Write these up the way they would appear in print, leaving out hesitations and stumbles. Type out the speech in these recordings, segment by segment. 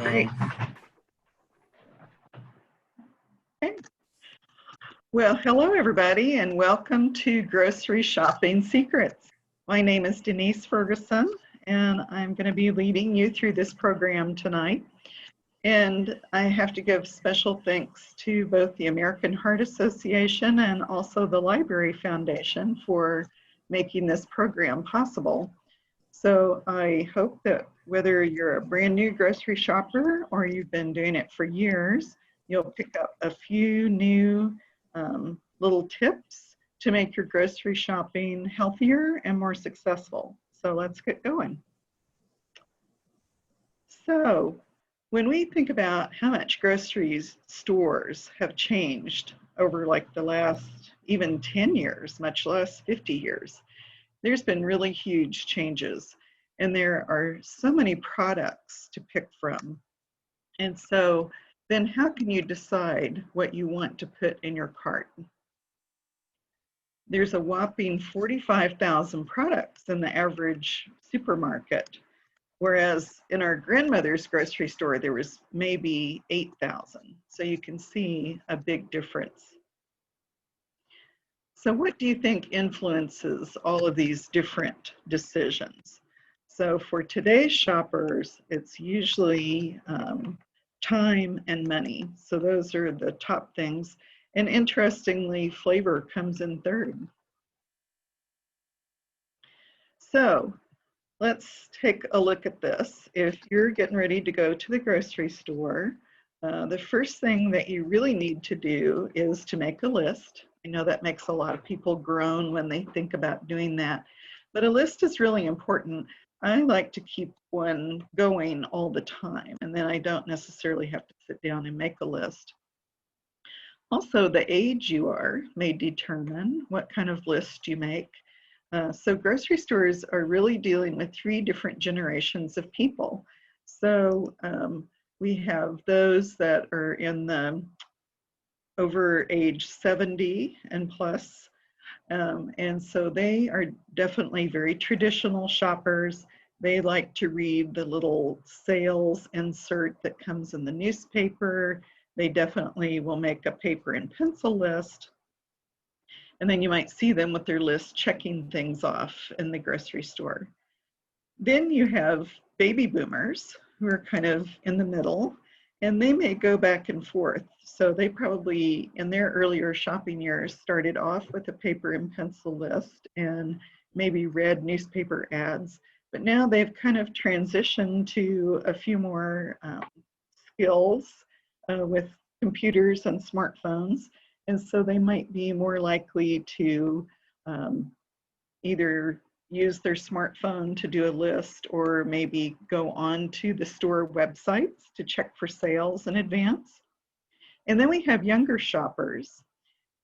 Great. Okay. Well, hello everybody and welcome to Grocery Shopping Secrets. My name is Denise Ferguson and I'm going to be leading you through this program tonight. And I have to give special thanks to both the American Heart Association and also the Library Foundation for making this program possible. So I hope that whether you're a brand new grocery shopper or you've been doing it for years, you'll pick up a few new little tips to make your grocery shopping healthier and more successful. So let's get going. So when we think about how much grocery stores have changed over like the last even 10 years, much less 50 years, there's been really huge changes. And there are so many products to pick from. And so then how can you decide what you want to put in your cart? There's a whopping 45,000 products in the average supermarket, whereas in our grandmother's grocery store, there was maybe 8,000. So you can see a big difference. So what do you think influences all of these different decisions? So for today's shoppers, it's usually time and money. So those are the top things. And interestingly, flavor comes in third. So let's take a look at this. If you're getting ready to go to the grocery store, the first thing that you really need to do is to make a list. I know that makes a lot of people groan when they think about doing that, but a list is really important. I like to keep one going all the time, and then I don't necessarily have to sit down and make a list. Also, the age you are may determine what kind of list you make. So grocery stores are really dealing with 3 different generations of people. So we have those that are in the over age 70 and plus. And so they are definitely very traditional shoppers. They like to read the little sales insert that comes in the newspaper. They definitely will make a paper and pencil list. And then you might see them with their list checking things off in the grocery store. Then you have baby boomers who are kind of in the middle, and they may go back and forth. So they probably, in their earlier shopping years, started off with a paper and pencil list and maybe read newspaper ads. But now they've kind of transitioned to a few more skills with computers and smartphones. And so they might be more likely to either use their smartphone to do a list or maybe go on to the store websites to check for sales in advance. And then we have younger shoppers.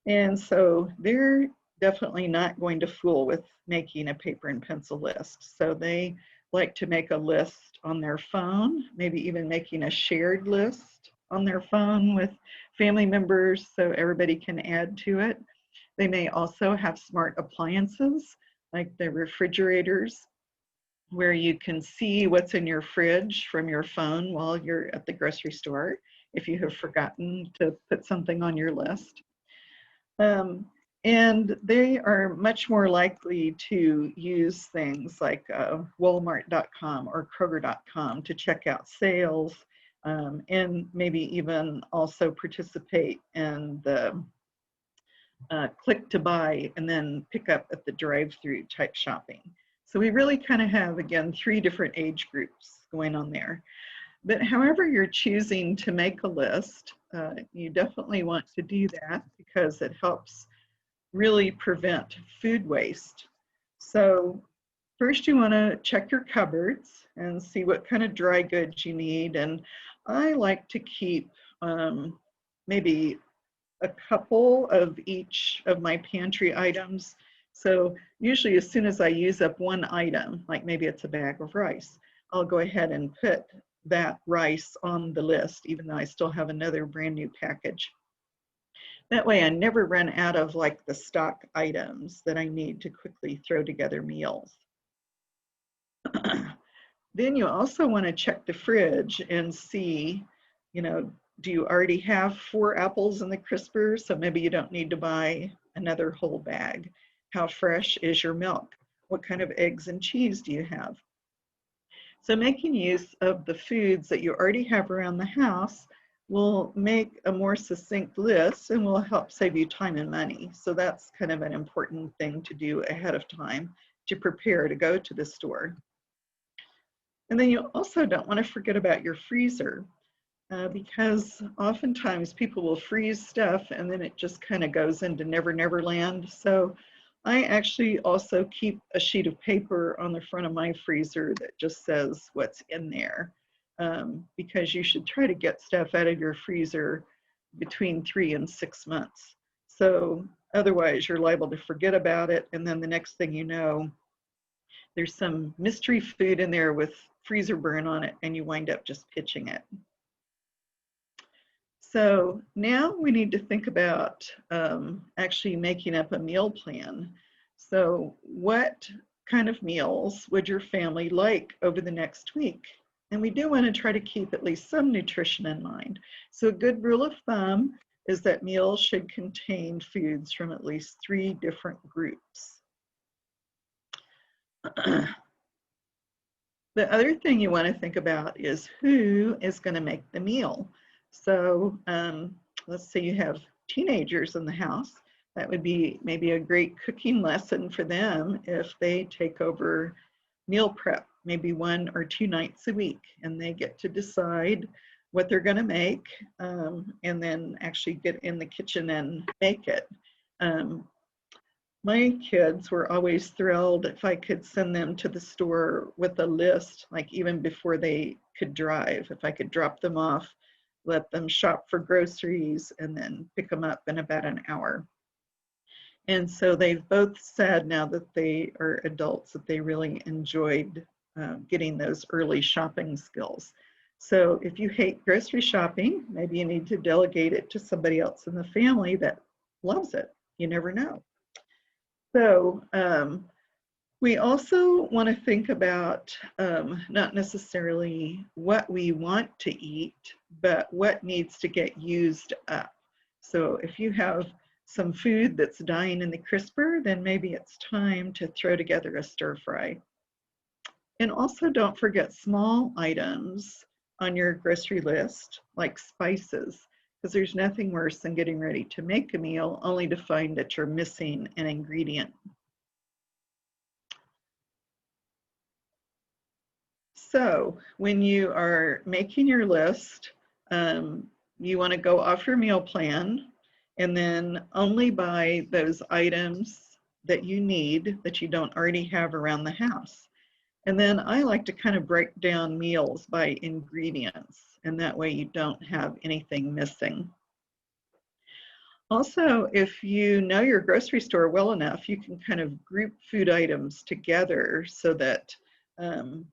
And so they're definitely not going to fool with making a paper and pencil list. So they like to make a list on their phone, maybe even making a shared list on their phone with family members so everybody can add to it. They may also have smart appliances like the refrigerators where you can see what's in your fridge from your phone while you're at the grocery store if you have forgotten to put something on your list. And they are much more likely to use things like Walmart.com or Kroger.com to check out sales and maybe even also participate in the click to buy and then pick up at the drive-through type shopping. So we really kind of have, again, 3 different age groups going on there. But however you're choosing to make a list, you definitely want to do that because it helps really prevent food waste. So first you want to check your cupboards and see what kind of dry goods you need. And I like to keep maybe a couple of each of my pantry items. So usually as soon as I use up one item, like maybe it's a bag of rice, I'll go ahead and put that rice on the list, even though I still have another brand new package. That way I never run out of like the stock items that I need to quickly throw together meals. Then you also want to check the fridge and see, you know, do you already have 4 apples in the crisper? So maybe you don't need to buy another whole bag. How fresh is your milk? What kind of eggs and cheese do you have? So making use of the foods that you already have around the house will make a more succinct list and will help save you time and money. So that's kind of an important thing to do ahead of time to prepare to go to the store. And then you also don't want to forget about your freezer because oftentimes people will freeze stuff and then it just kind of goes into Never Never Land. So I actually also keep a sheet of paper on the front of my freezer that just says what's in there because you should try to get stuff out of your freezer between 3 and 6 months. So otherwise you're liable to forget about it, and then the next thing you know, there's some mystery food in there with freezer burn on it and you wind up just pitching it. So now we need to think about actually making up a meal plan. So what kind of meals would your family like over the next week? And we do want to try to keep at least some nutrition in mind. So a good rule of thumb is that meals should contain foods from at least 3 different groups. The other thing you want to think about is who is going to make the meal. So let's say you have teenagers in the house. That would be maybe a great cooking lesson for them if they take over meal prep, maybe 1 or 2 nights a week, and they get to decide what they're going to make and then actually get in the kitchen and make it. My kids were always thrilled if I could send them to the store with a list, like even before they could drive, if I could drop them off, let them shop for groceries, and then pick them up in about an hour. And so they've both said now that they are adults that they really enjoyed getting those early shopping skills. So if you hate grocery shopping, maybe you need to delegate it to somebody else in the family that loves it. You never know. So we also want to think about not necessarily what we want to eat, but what needs to get used up. So if you have some food that's dying in the crisper, then maybe it's time to throw together a stir fry. And also don't forget small items on your grocery list, like spices, because there's nothing worse than getting ready to make a meal only to find that you're missing an ingredient. So when you are making your list, you want to go off your meal plan and then only buy those items that you need that you don't already have around the house. And then I like to kind of break down meals by ingredients, and that way you don't have anything missing. Also, if you know your grocery store well enough, you can kind of group food items together so that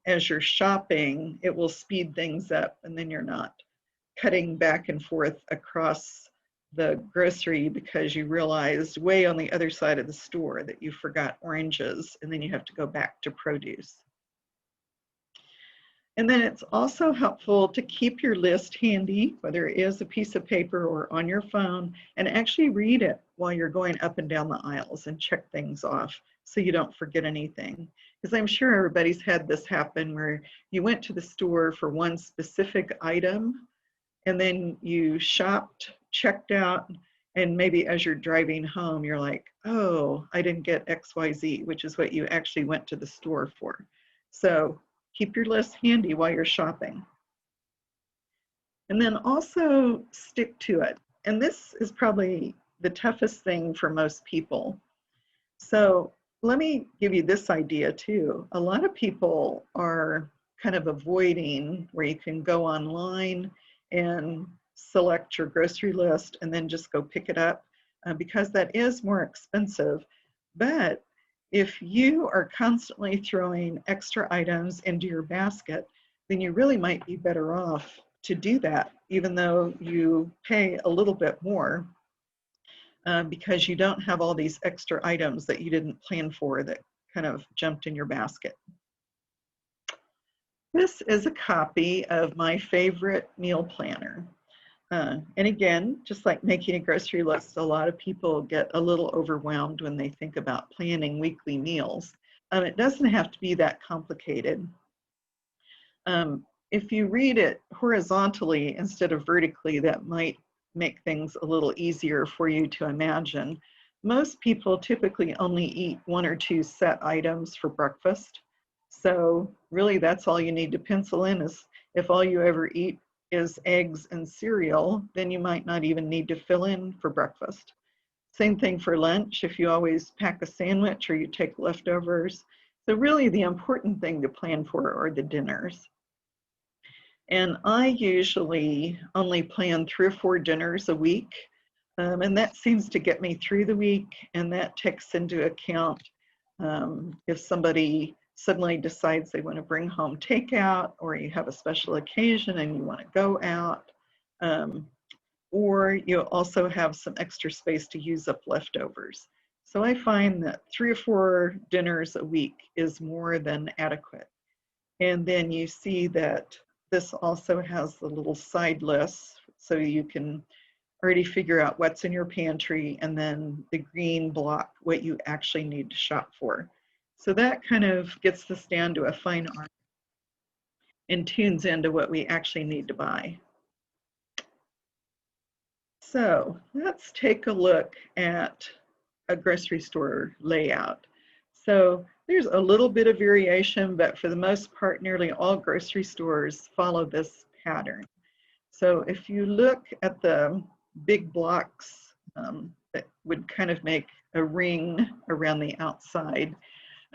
as you're shopping, it will speed things up, and then you're not cutting back and forth across the grocery because you realized way on the other side of the store that you forgot oranges, and then you have to go back to produce. And then it's also helpful to keep your list handy, whether it is a piece of paper or on your phone, and actually read it while you're going up and down the aisles and check things off so you don't forget anything. Because I'm sure everybody's had this happen where you went to the store for one specific item and then you shopped, checked out, and maybe as you're driving home, you're like, oh, I didn't get XYZ, which is what you actually went to the store for. So keep your list handy while you're shopping. And then also stick to it. And this is probably the toughest thing for most people. So let me give you this idea too. A lot of people are kind of avoiding where you can go online and select your grocery list and then just go pick it up because that is more expensive. But if you are constantly throwing extra items into your basket, then you really might be better off to do that, even though you pay a little bit more because you don't have all these extra items that you didn't plan for that kind of jumped in your basket. This is a copy of my favorite meal planner. And again, just like making a grocery list, a lot of people get a little overwhelmed when they think about planning weekly meals. It doesn't have to be that complicated. If you read it horizontally instead of vertically, that might make things a little easier for you to imagine. Most people typically only eat 1 or 2 set items for breakfast. So really that's all you need to pencil in is if all you ever eat is eggs and cereal, then you might not even need to fill in for breakfast. Same thing for lunch if you always pack a sandwich or you take leftovers. So really the important thing to plan for are the dinners. And I usually only plan 3 or 4 dinners a week. And that seems to get me through the week. And that takes into account if somebody suddenly decides they want to bring home takeout, or you have a special occasion and you want to go out, or you also have some extra space to use up leftovers. So I find that 3 or 4 dinners a week is more than adequate. And then you see that this also has the little side lists, so you can already figure out what's in your pantry, and then the green block, what you actually need to shop for. So that kind of gets this down to a fine art and tunes into what we actually need to buy. So let's take a look at a grocery store layout. So there's a little bit of variation, but for the most part, nearly all grocery stores follow this pattern. So if you look at the big blocks that would kind of make a ring around the outside,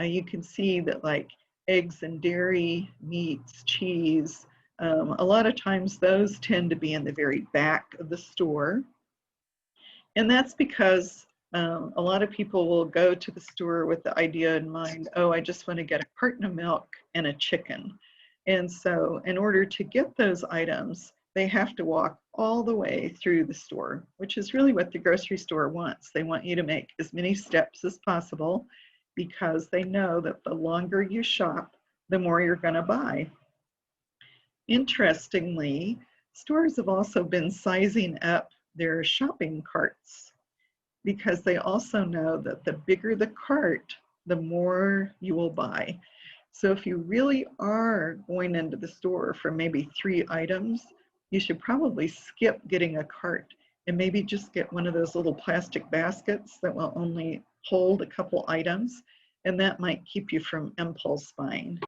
you can see that like eggs and dairy, meats, cheese, a lot of times those tend to be in the very back of the store. And that's because a lot of people will go to the store with the idea in mind, oh, I just want to get a carton of milk and a chicken. And so in order to get those items, they have to walk all the way through the store, which is really what the grocery store wants. They want you to make as many steps as possible because they know that the longer you shop, the more you're going to buy. Interestingly, stores have also been sizing up their shopping carts because they also know that the bigger the cart, the more you will buy. So if you really are going into the store for maybe 3 items, you should probably skip getting a cart and maybe just get one of those little plastic baskets that will only hold a couple items, and that might keep you from impulse buying.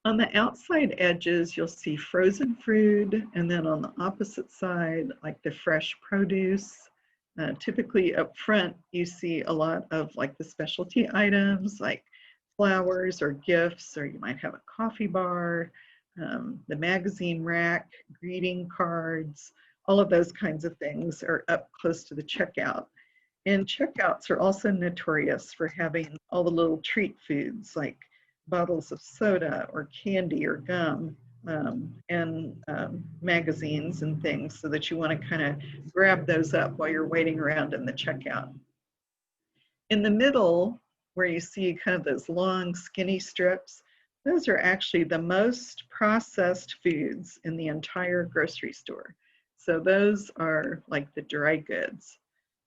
On the outside edges, you'll see frozen fruit, and then on the opposite side, like the fresh produce. Typically up front, you see a lot of like the specialty items like flowers or gifts, or you might have a coffee bar, the magazine rack, greeting cards, all of those kinds of things are up close to the checkout. And checkouts are also notorious for having all the little treat foods like bottles of soda or candy or gum, and magazines and things, so that you want to kind of grab those up while you're waiting around in the checkout. In the middle, where you see kind of those long skinny strips, those are actually the most processed foods in the entire grocery store. So those are like the dry goods.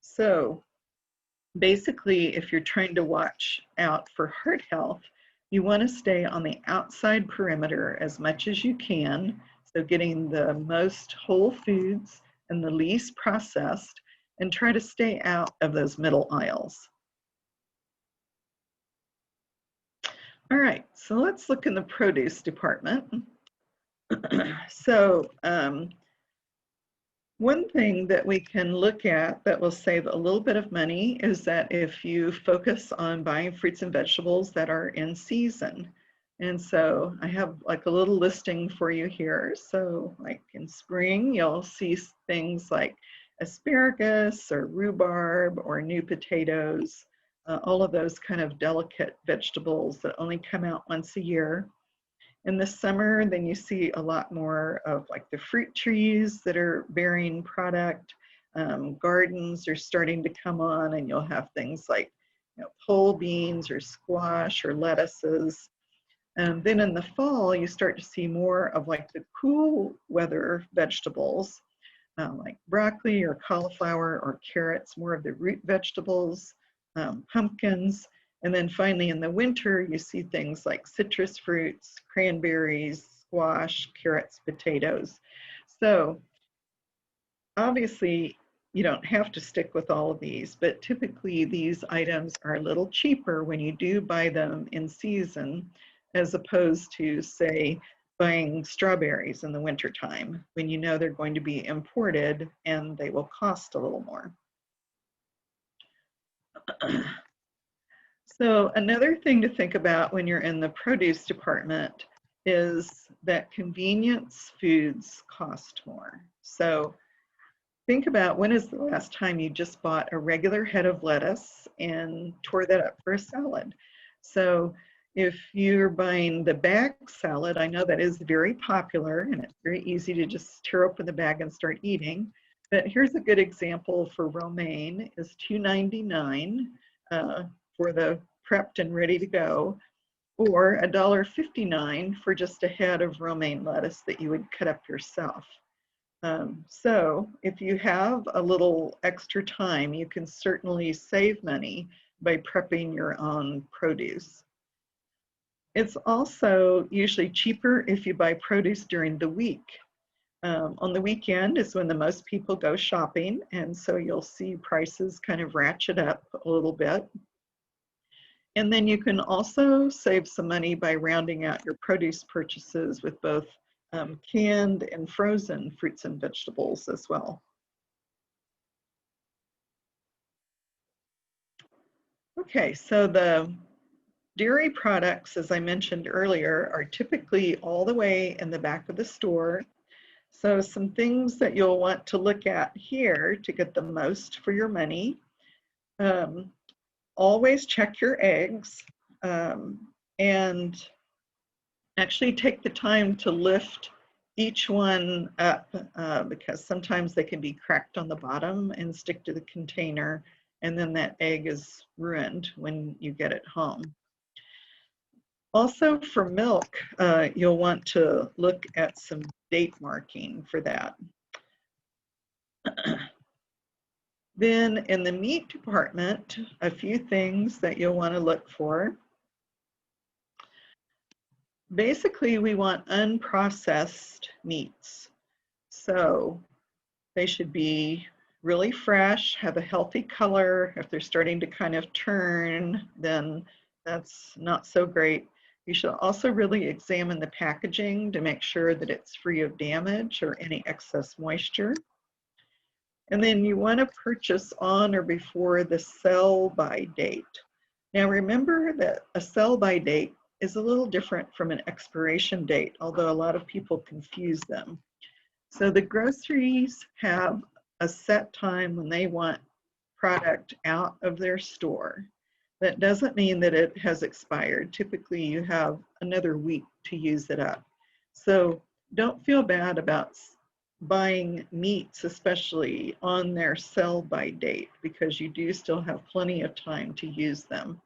So basically, if you're trying to watch out for heart health, you want to stay on the outside perimeter as much as you can, so getting the most whole foods and the least processed, and try to stay out of those middle aisles. All right, so let's look in the produce department. So one thing that we can look at that will save a little bit of money is that if you focus on buying fruits and vegetables that are in season. And so I have like a little listing for you here. So like in spring, you'll see things like asparagus or rhubarb or new potatoes, all of those kind of delicate vegetables that only come out once a year. In the summer, then you see a lot more of like the fruit trees that are bearing product. Gardens are starting to come on, and you'll have things like pole beans or squash or lettuces. Then in the fall, you start to see more of like the cool weather vegetables, like broccoli or cauliflower or carrots, more of the root vegetables, pumpkins. And then finally in the winter, you see things like citrus fruits, cranberries, squash, carrots, potatoes. So obviously, you don't have to stick with all of these, but typically these items are a little cheaper when you do buy them in season, as opposed to, say, buying strawberries in the wintertime when you know they're going to be imported and they will cost a little more. So another thing to think about when you're in the produce department is that convenience foods cost more. So think about, when is the last time you just bought a regular head of lettuce and tore that up for a salad? So if you're buying the bag salad, I know that is very popular and it's very easy to just tear open the bag and start eating. But here's a good example for romaine, is $2.99 for the prepped and ready to go, or $1.59 for just a head of romaine lettuce that you would cut up yourself. So if you have a little extra time, you can certainly save money by prepping your own produce. It's also usually cheaper if you buy produce during the week. On the weekend is when the most people go shopping, and so you'll see prices kind of ratchet up a little bit. And then you can also save some money by rounding out your produce purchases with both canned and frozen fruits and vegetables as well. Okay, so the dairy products, as I mentioned earlier, are typically all the way in the back of the store. So some things that you'll want to look at here to get the most for your money. Always check your eggs, and actually take the time to lift each one up, because sometimes they can be cracked on the bottom and stick to the container, and then that egg is ruined when you get it home. Also for milk, you'll want to look at some date marking for that. Then in the meat department, a few things that you'll want to look for. Basically, we want unprocessed meats. So they should be really fresh, have a healthy color. If they're starting to kind of turn, then that's not so great. You should also really examine the packaging to make sure that it's free of damage or any excess moisture. And then you want to purchase on or before the sell-by date. Now remember that a sell-by date is a little different from an expiration date, although a lot of people confuse them. So the groceries have a set time when they want product out of their store. That doesn't mean that it has expired. Typically you have another week to use it up. So don't feel bad about buying meats, especially on their sell-by date, because you do still have plenty of time to use them.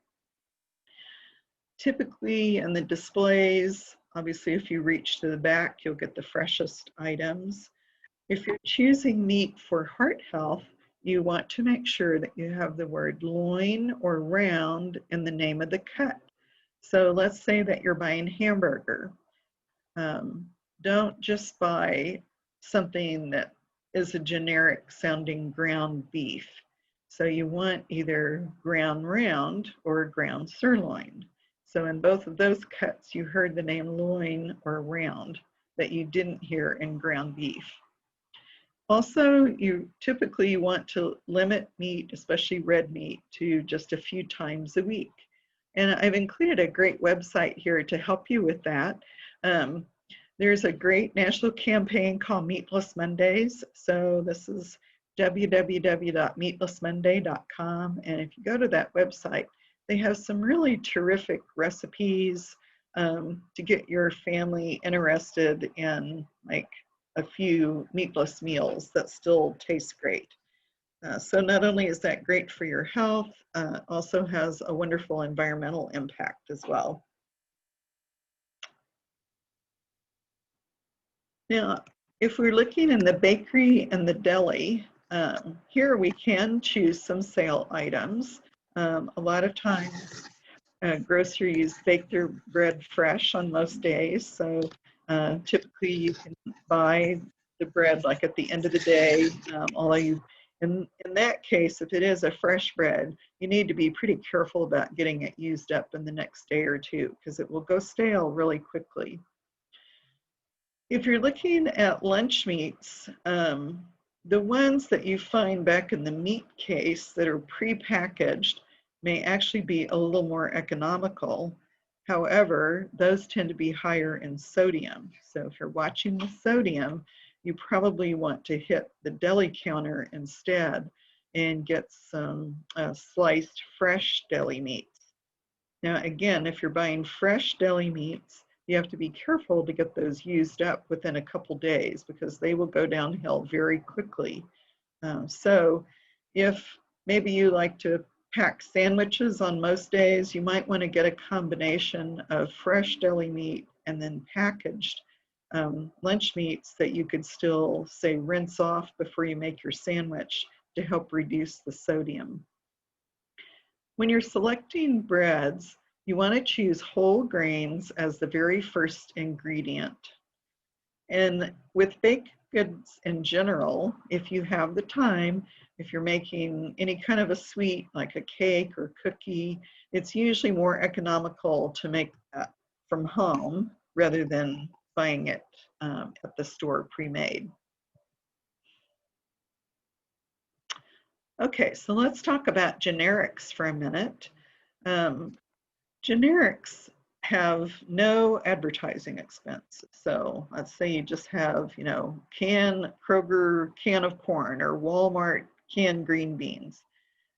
Typically in the displays, obviously if you reach to the back, you'll get the freshest items. If you're choosing meat for heart health, you want to make sure that you have the word loin or round in the name of the cut. So let's say that you're buying hamburger. Don't just buy something that is a generic sounding ground beef. So you want either ground round or ground sirloin. So in both of those cuts, you heard the name loin or round that you didn't hear in ground beef. Also, you typically want to limit meat, especially red meat, to just a few times a week. And I've included a great website here to help you with that. There's a great national campaign called Meatless Mondays. So this is www.meatlessmonday.com. And if you go to that website, they have some really terrific recipes to get your family interested in like a few meatless meals that still taste great. So not only is that great for your health, also has a wonderful environmental impact as well. Now, if we're looking in the bakery and the deli, here we can choose some sale items. A lot of times, groceries bake their bread fresh on most days, so typically you can buy the bread like at the end of the day, although in that case, if it is a fresh bread, you need to be pretty careful about getting it used up in the next day or two because it will go stale really quickly. If you're looking at lunch meats, the ones that you find back in the meat case that are prepackaged may actually be a little more economical. However, those tend to be higher in sodium. So if you're watching the sodium, you probably want to hit the deli counter instead and get some sliced fresh deli meats. Now, again, if you're buying fresh deli meats, you have to be careful to get those used up within a couple days because they will go downhill very quickly. So if maybe you like to pack sandwiches on most days, you might want to get a combination of fresh deli meat and then packaged lunch meats that you could still, say, rinse off before you make your sandwich to help reduce the sodium. When you're selecting breads, you want to choose whole grains as the very first ingredient. And with baked goods in general, if you have the time, if you're making any kind of a sweet like a cake or cookie, it's usually more economical to make that from home rather than buying it at the store pre-made. Okay, so let's talk about generics for a minute. Generics have no advertising expense. So let's say you just have, Kroger can of corn or Walmart canned green beans.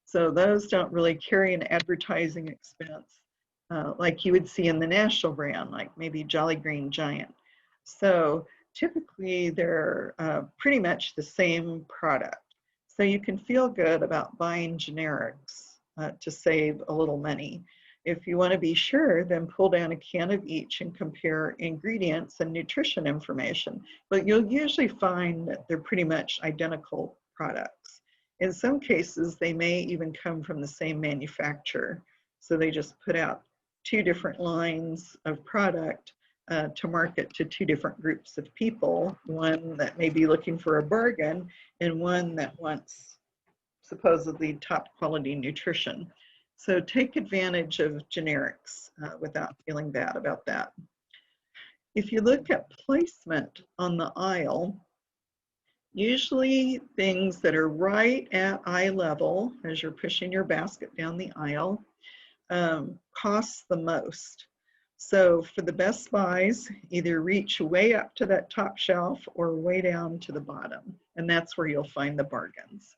So those don't really carry an advertising expense like you would see in the national brand, like maybe Jolly Green Giant. So typically they're pretty much the same product. So you can feel good about buying generics to save a little money. If you want to be sure, then pull down a can of each and compare ingredients and nutrition information. But you'll usually find that they're pretty much identical products. In some cases, they may even come from the same manufacturer. So they just put out two different lines of product to market to two different groups of people, one that may be looking for a bargain and one that wants supposedly top quality nutrition. So take advantage of generics without feeling bad about that. If you look at placement on the aisle, usually things that are right at eye level as you're pushing your basket down the aisle costs the most. So for the best buys, either reach way up to that top shelf or way down to the bottom, and that's where you'll find the bargains.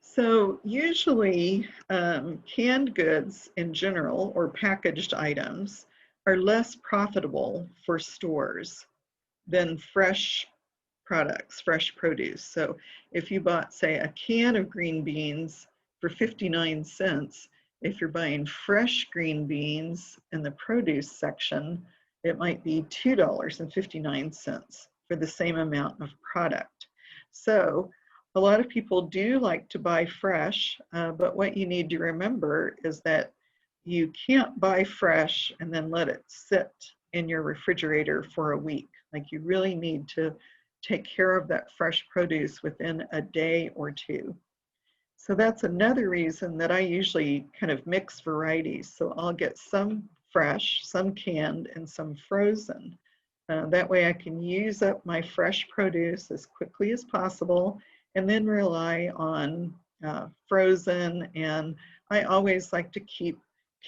So usually canned goods in general or packaged items are less profitable for stores than fresh products, fresh produce. So if you bought, say, a can of green beans for 59 cents, if you're buying fresh green beans in the produce section, it might be $2.59 for the same amount of product. So a lot of people do like to buy fresh, but what you need to remember is that you can't buy fresh and then let it sit in your refrigerator for a week. Like you really need to take care of that fresh produce within a day or two. So that's another reason that I usually kind of mix varieties. So I'll get some fresh, some canned, and some frozen. That way I can use up my fresh produce as quickly as possible and then rely on frozen. And I always like to keep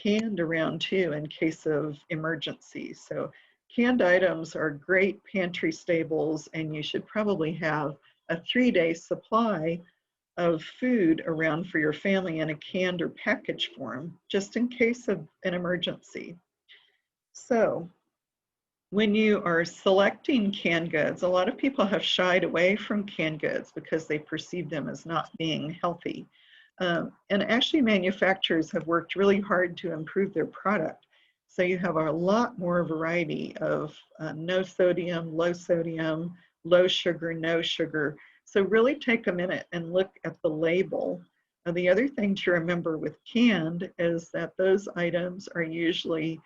canned around too in case of emergency. So canned items are great pantry staples, and you should probably have a 3-day supply of food around for your family in a canned or packaged form, just in case of an emergency. So when you are selecting canned goods, a lot of people have shied away from canned goods because they perceive them as not being healthy. And actually manufacturers have worked really hard to improve their product. So you have a lot more variety of no sodium, low sugar, no sugar. So really take a minute and look at the label. The other thing to remember with canned is that those items are usually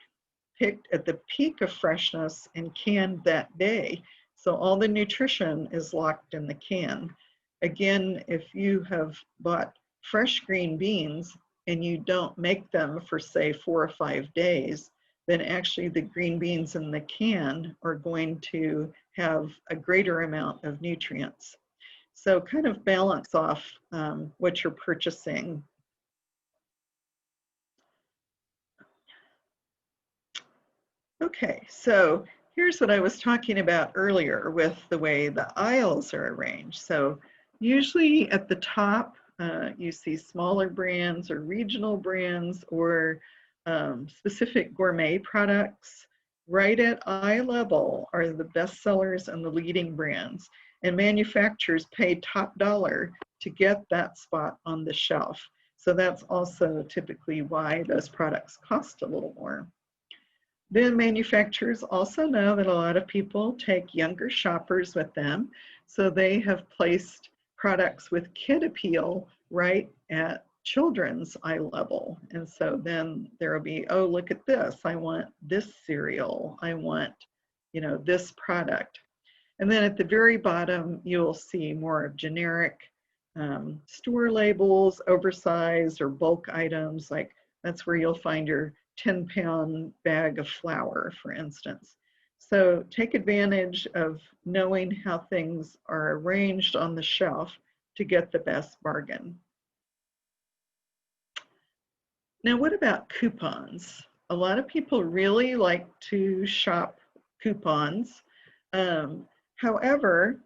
picked at the peak of freshness and canned that day. So all the nutrition is locked in the can. Again, if you have bought fresh green beans and you don't make them for say 4 or 5 days, then actually the green beans in the can are going to have a greater amount of nutrients. So kind of balance off what you're purchasing. Okay, so here's what I was talking about earlier with the way the aisles are arranged. So usually at the top, you see smaller brands or regional brands or specific gourmet products. Right at eye level are the best sellers and the leading brands. And manufacturers pay top dollar to get that spot on the shelf. So that's also typically why those products cost a little more. Then manufacturers also know that a lot of people take younger shoppers with them, so they have placed products with kid appeal right at children's eye level. And so then there will be, oh, look at this. I want this cereal. I want, this product. And then at the very bottom, you'll see more of generic store labels, oversized or bulk items. Like that's where you'll find your 10-pound bag of flour, for instance. So take advantage of knowing how things are arranged on the shelf to get the best bargain. Now, what about coupons? A lot of people really like to shop coupons. However,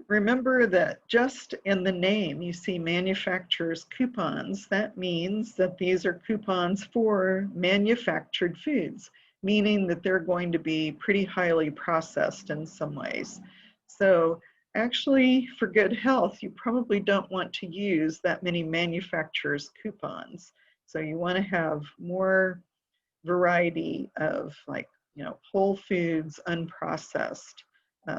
remember that just in the name you see manufacturer's coupons. That means that these are coupons for manufactured foods, meaning that they're going to be pretty highly processed in some ways. So actually, for good health, you probably don't want to use that many manufacturer's coupons. So you want to have more variety of whole foods, unprocessed.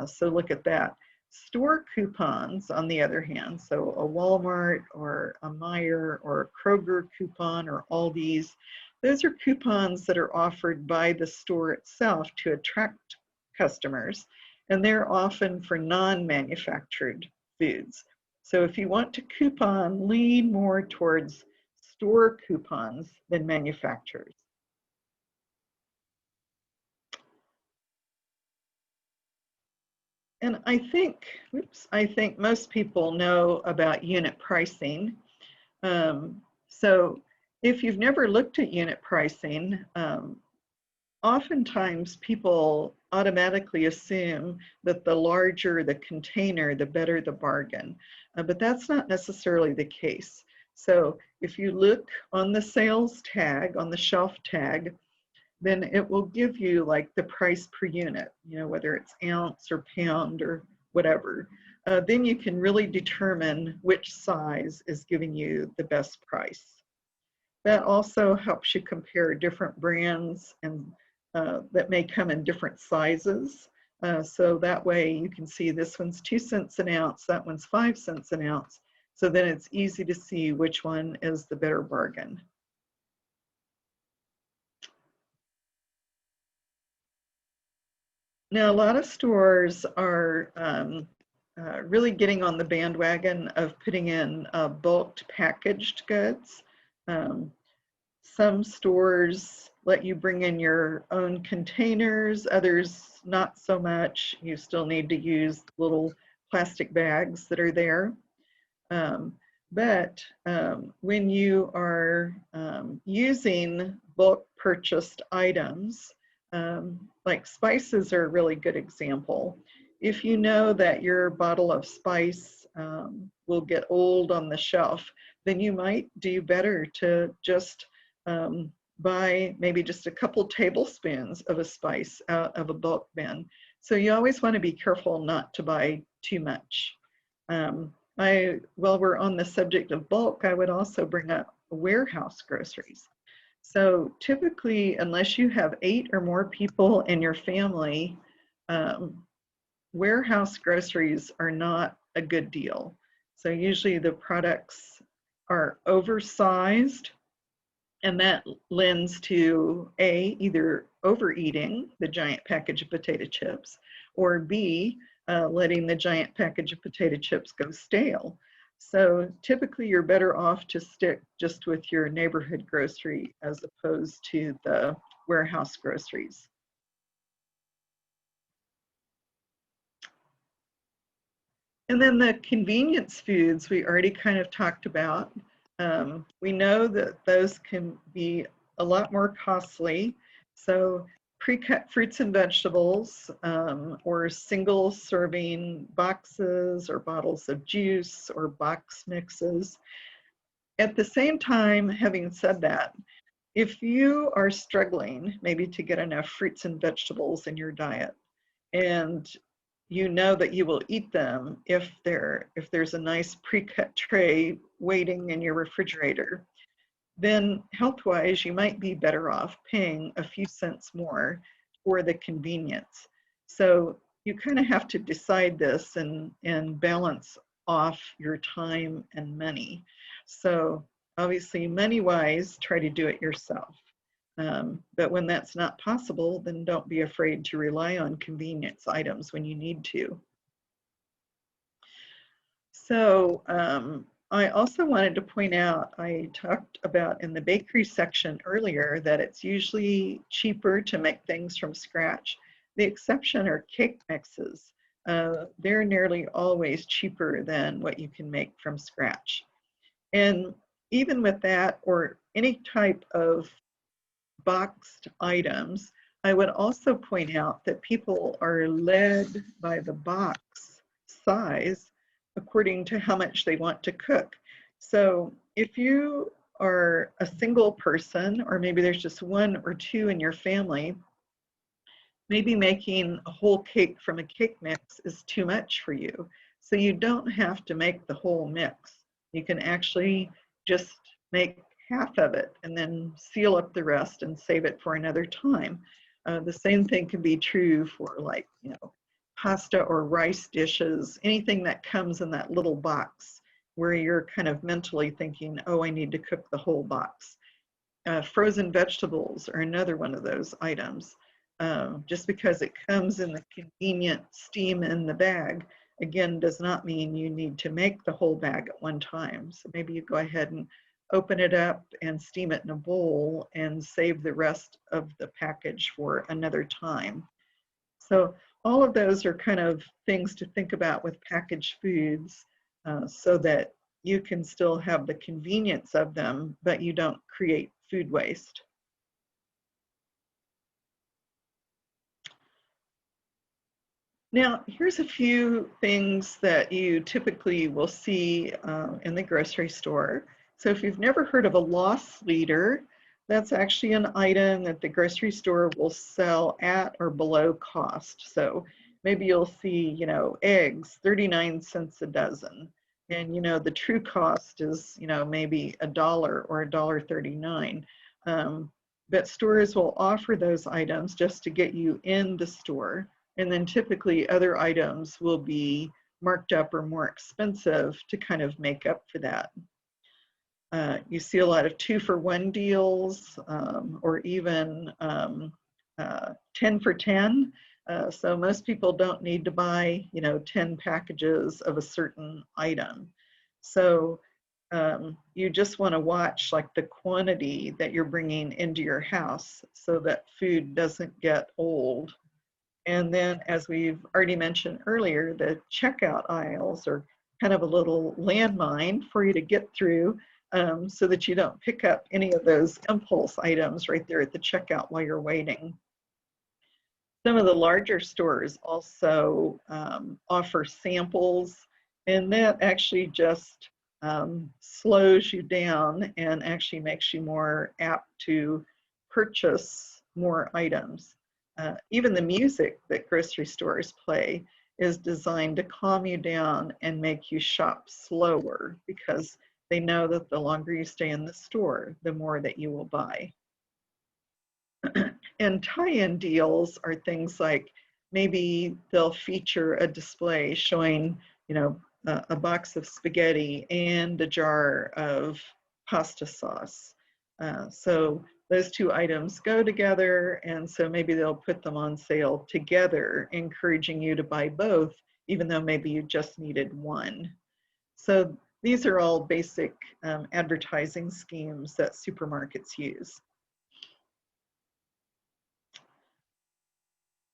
So look at that. Store coupons, on the other hand, so a Walmart or a Meijer or a Kroger coupon or Aldi's, those are coupons that are offered by the store itself to attract customers, and they're often for non-manufactured foods. So if you want to coupon, lean more towards store coupons than manufacturers. And I think most people know about unit pricing. So if you've never looked at unit pricing, oftentimes people automatically assume that the larger the container, the better the bargain. But that's not necessarily the case. So if you look on the sales tag, on the shelf tag, then it will give you like the price per unit, whether it's ounce or pound or whatever. Then you can really determine which size is giving you the best price. That also helps you compare different brands and that may come in different sizes. So that way you can see this one's 2 cents an ounce, that one's 5 cents an ounce. So then it's easy to see which one is the better bargain. Now, a lot of stores are really getting on the bandwagon of putting in bulked packaged goods. Some stores let you bring in your own containers, others not so much. You still need to use little plastic bags that are there. But when you are using bulk purchased items, like spices are a really good example. If you know that your bottle of spice will get old on the shelf, then you might do better to just buy maybe just a couple tablespoons of a spice out of a bulk bin. So you always want to be careful not to buy too much. While we're on the subject of bulk, I would also bring up warehouse groceries. So typically, unless you have 8 or more people in your family, um, warehouse groceries are not a good deal. So usually the products are oversized, and that lends to A, either overeating the giant package of potato chips, or B, letting the giant package of potato chips go stale. So typically you're better off to stick just with your neighborhood grocery as opposed to the warehouse groceries. And then the convenience foods we already kind of talked about. We know that those can be a lot more costly. So pre-cut fruits and vegetables, or single serving boxes or bottles of juice or box mixes. At the same time, having said that, if you are struggling maybe to get enough fruits and vegetables in your diet, and you know that you will eat them if there's a nice pre-cut tray waiting in your refrigerator, then health-wise you might be better off paying a few cents more for the convenience. So you kind of have to decide this and balance off your time and money. So obviously money-wise, try to do it yourself. But when that's not possible, then don't be afraid to rely on convenience items when you need to. So I also wanted to point out, I talked about in the bakery section earlier that it's usually cheaper to make things from scratch. The exception are cake mixes. They're nearly always cheaper than what you can make from scratch. And even with that, or any type of boxed items, I would also point out that people are led by the box size according to how much they want to cook. So if you are a single person, or maybe there's just 1 or 2 in your family, maybe making a whole cake from a cake mix is too much for you. So you don't have to make the whole mix. You can actually just make half of it and then seal up the rest and save it for another time. The same thing can be true for, like, pasta or rice dishes, anything that comes in that little box where you're kind of mentally thinking, oh, I need to cook the whole box. Frozen vegetables are another one of those items. Just because it comes in the convenient steam in the bag, again, does not mean you need to make the whole bag at one time. So maybe you go ahead and open it up and steam it in a bowl and save the rest of the package for another time. So all of those are kind of things to think about with packaged foods, so that you can still have the convenience of them, but you don't create food waste. Now, here's a few things that you typically will see in the grocery store. So if you've never heard of a loss leader, that's actually an item that the grocery store will sell at or below cost. So maybe you'll see, eggs, 39 cents a dozen. And, the true cost is, maybe $1 or $1.39. But stores will offer those items just to get you in the store. And then typically other items will be marked up or more expensive to kind of make up for that. You see a lot of 2-for-1 deals, or even 10 for 10. So most people don't need to buy, 10 packages of a certain item. So you just want to watch like the quantity that you're bringing into your house so that food doesn't get old. And then, as we've already mentioned earlier, the checkout aisles are kind of a little landmine for you to get through, so that you don't pick up any of those impulse items right there at the checkout while you're waiting. Some of the larger stores also offer samples, and that actually just slows you down and actually makes you more apt to purchase more items. Even the music that grocery stores play is designed to calm you down and make you shop slower, because they know that the longer you stay in the store, the more that you will buy. And tie-in deals are things like maybe they'll feature a display showing, a box of spaghetti and a jar of pasta sauce. So those two items go together, and so maybe they'll put them on sale together, encouraging you to buy both, even though maybe you just needed one. So these are all basic advertising schemes that supermarkets use.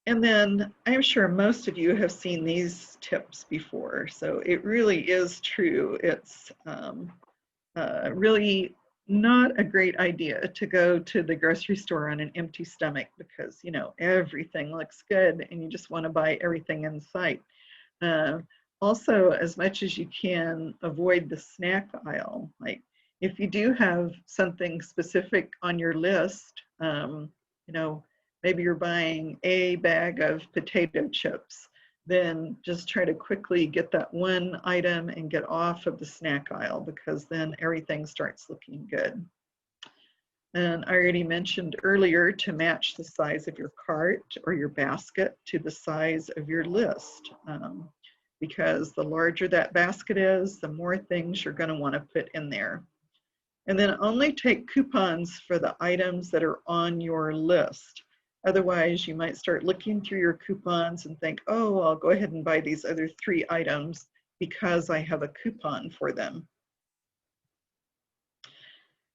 And then I'm sure most of you have seen these tips before. So it really is true. It's really not a great idea to go to the grocery store on an empty stomach because, everything looks good and you just want to buy everything in sight. Uh, Also, as much as you can, avoid the snack aisle. Like if you do have something specific on your list, you know, maybe you're buying a bag of potato chips, then just try to quickly get that one item and get off of the snack aisle because then everything starts looking good. And I already mentioned earlier to match the size of your cart or your basket to the size of your list. Because the larger that basket is, the more things you're going to want to put in there. And then only take coupons for the items that are on your list. Otherwise, you might start looking through your coupons and think, oh, I'll go ahead and buy these other 3 items because I have a coupon for them.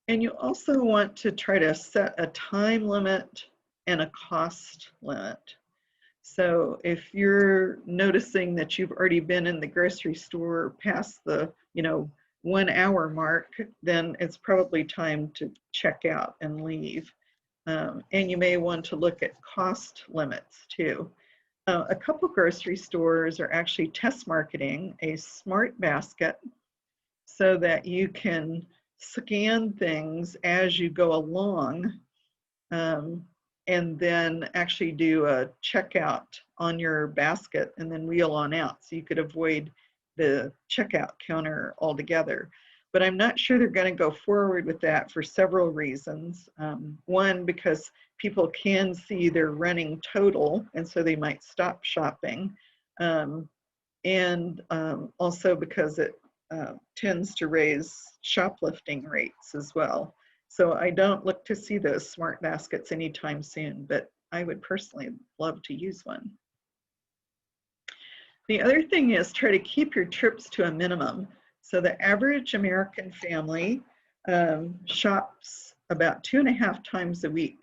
And you also want to try to set a time limit and a cost limit. So if you're noticing that you've already been in the grocery store past the, 1 hour mark, then it's probably time to check out and leave. And you may want to look at cost limits too. A couple grocery stores are actually test marketing a smart basket so that you can scan things as you go along, and then actually do a checkout on your basket and then wheel on out. So you could avoid the checkout counter altogether. But I'm not sure they're going to go forward with that for several reasons. One, because people can see their running total, and so they might stop shopping. And also because it tends to raise shoplifting rates as well. So I don't look to see those smart baskets anytime soon, but I would personally love to use one. The other thing is try to keep your trips to a minimum. So the average American family shops about 2.5 times a week.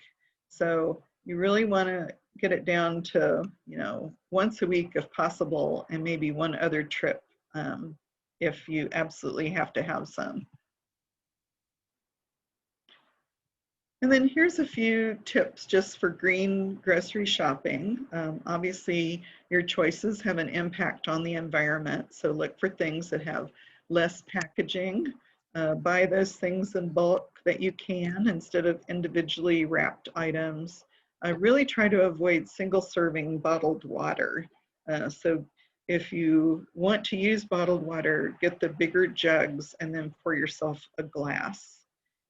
So you really want to get it down to, once a week if possible, and maybe one other trip if you absolutely have to have some. And then here's a few tips just for green grocery shopping. Obviously, your choices have an impact on the environment, so look for things that have less packaging. Buy those things in bulk that you can instead of individually wrapped items. Really try to avoid single-serving bottled water. So if you want to use bottled water, get the bigger jugs and then pour yourself a glass.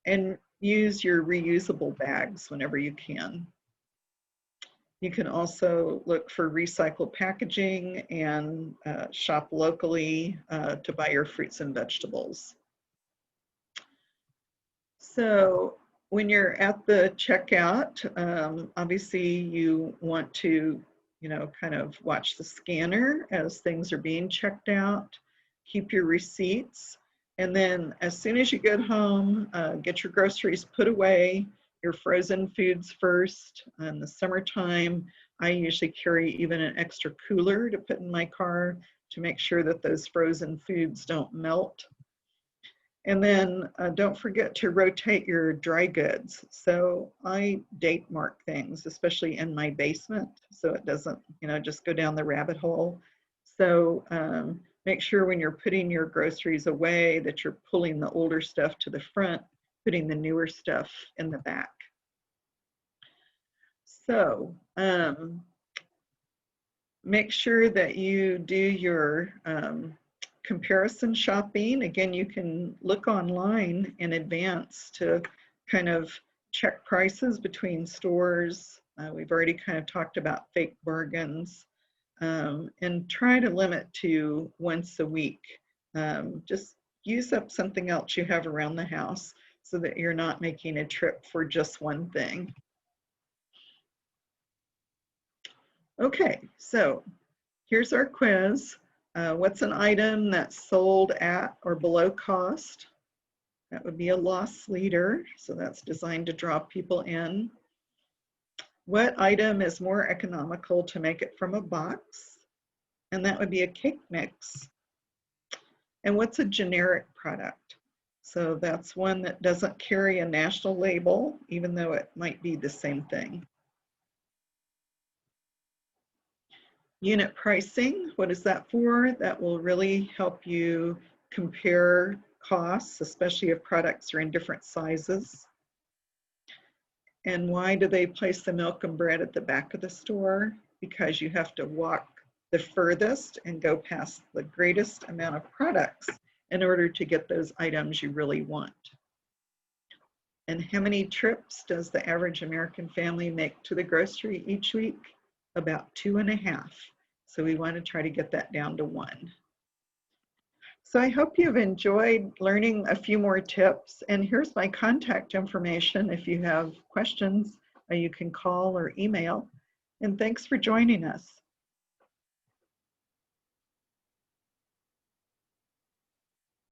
And use your reusable bags whenever you can. You can also look for recycled packaging and shop locally to buy your fruits and vegetables. So when you're at the checkout, obviously you want to, kind of watch the scanner as things are being checked out, keep your receipts, and then as soon as you get home, get your groceries put away, your frozen foods first. In the summertime, I usually carry even an extra cooler to put in my car to make sure that those frozen foods don't melt. And then don't forget to rotate your dry goods. So I date mark things, especially in my basement, so it doesn't, just go down the rabbit hole. So make sure when you're putting your groceries away that you're pulling the older stuff to the front, putting the newer stuff in the back. So make sure that you do your comparison shopping. Again, you can look online in advance to kind of check prices between stores. We've already kind of talked about fake bargains, and try to limit to once a week. Just use up something else you have around the house so that you're not making a trip for just one thing. Okay, so here's our quiz. What's an item that's sold at or below cost? That would be a loss leader, so that's designed to draw people in. What item is more economical to make it from a box? And that would be a cake mix. And what's a generic product? So that's one that doesn't carry a national label, even though it might be the same thing. Unit pricing, what is that for? That will really help you compare costs, especially if products are in different sizes. And why do they place the milk and bread at the back of the store? Because you have to walk the furthest and go past the greatest amount of products in order to get those items you really want. And how many trips does the average American family make to the grocery each week? About 2.5. So we want to try to get that down to 1. So I hope you've enjoyed learning a few more tips. And here's my contact information. If you have questions, you can call or email. And thanks for joining us.